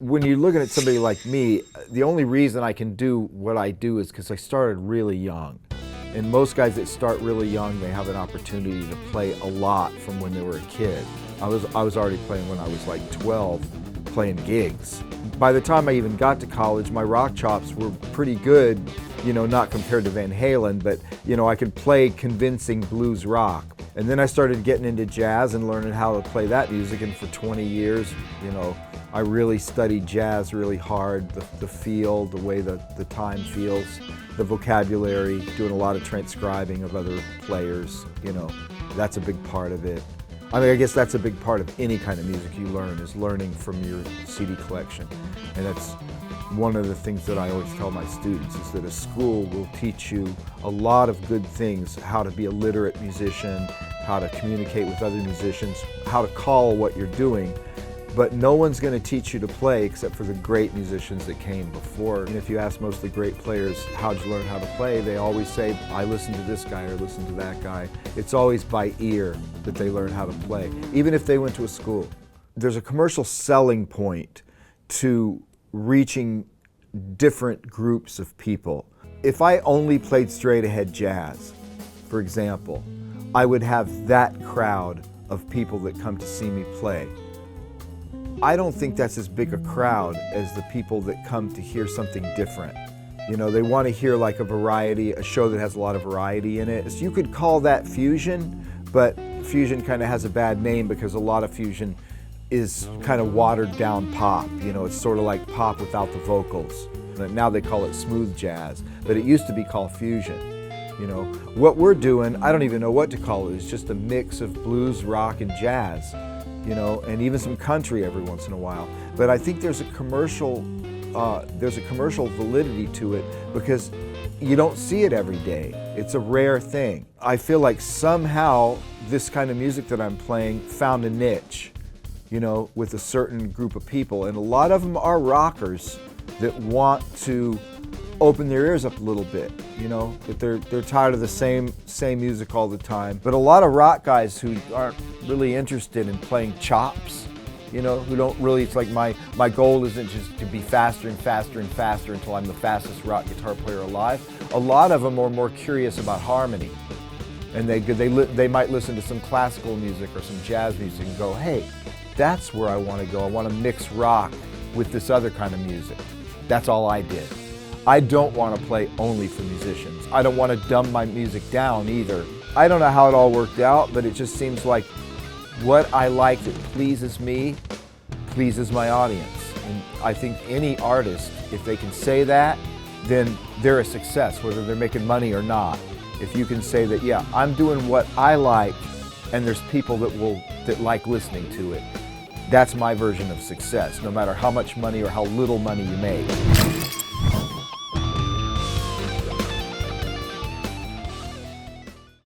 When you're looking at somebody like me, the only reason I can do what I do is because I started really young. And most guys that start really young, they have an opportunity to play a lot from when they were a kid. I was already playing when I was like 12, playing gigs. By the time I even got to college, my rock chops were pretty good, you know, not compared to Van Halen, but you know, I could play convincing blues rock. And then I started getting into jazz and learning how to play that music, and for 20 years, you know, I really studied jazz really hard, the feel, the way the time feels, the vocabulary, doing a lot of transcribing of other players, you know, that's a big part of it. I mean, I guess that's a big part of any kind of music you learn, is learning from your CD collection. And that's one of the things that I always tell my students, is that a school will teach you a lot of good things: how to be a literate musician, how to communicate with other musicians, how to call what you're doing. But no one's going to teach you to play except for the great musicians that came before. And if you ask most of the great players, how'd you learn how to play? They always say, I listened to this guy or listened to that guy. It's always by ear that they learn how to play, even if they went to a school. There's a commercial selling point to reaching different groups of people. If I only played straight ahead jazz, for example, I would have that crowd of people that come to see me play. I don't think that's as big a crowd as the people that come to hear something different. You know, they want to hear like a variety, a show that has a lot of variety in it. So you could call that fusion, but fusion kind of has a bad name because a lot of fusion is kind of watered down pop. You know, it's sort of like pop without the vocals. Now they call it smooth jazz, but it used to be called fusion. You know, what we're doing, I don't even know what to call it. It's just a mix of blues, rock, and jazz. You know, and even some country every once in a while. But I think there's a commercial validity to it because you don't see it every day. It's a rare thing. I feel like somehow this kind of music that I'm playing found a niche, you know, with a certain group of people. And a lot of them are rockers that want to open their ears up a little bit, you know, that they're tired of the same music all the time. But a lot of rock guys who aren't really interested in playing chops, you know, who don't really, it's like my goal isn't just to be faster and faster and faster until I'm the fastest rock guitar player alive. A lot of them are more curious about harmony. And they might listen to some classical music or some jazz music and go, hey, that's where I want to go. I want to mix rock with this other kind of music. That's all I did. I don't want to play only for musicians. I don't want to dumb my music down either. I don't know how it all worked out, but it just seems like what I like that pleases me, pleases my audience. And I think any artist, if they can say that, then they're a success, whether they're making money or not. If you can say that, yeah, I'm doing what I like, and there's people that like listening to it, that's my version of success, no matter how much money or how little money you make.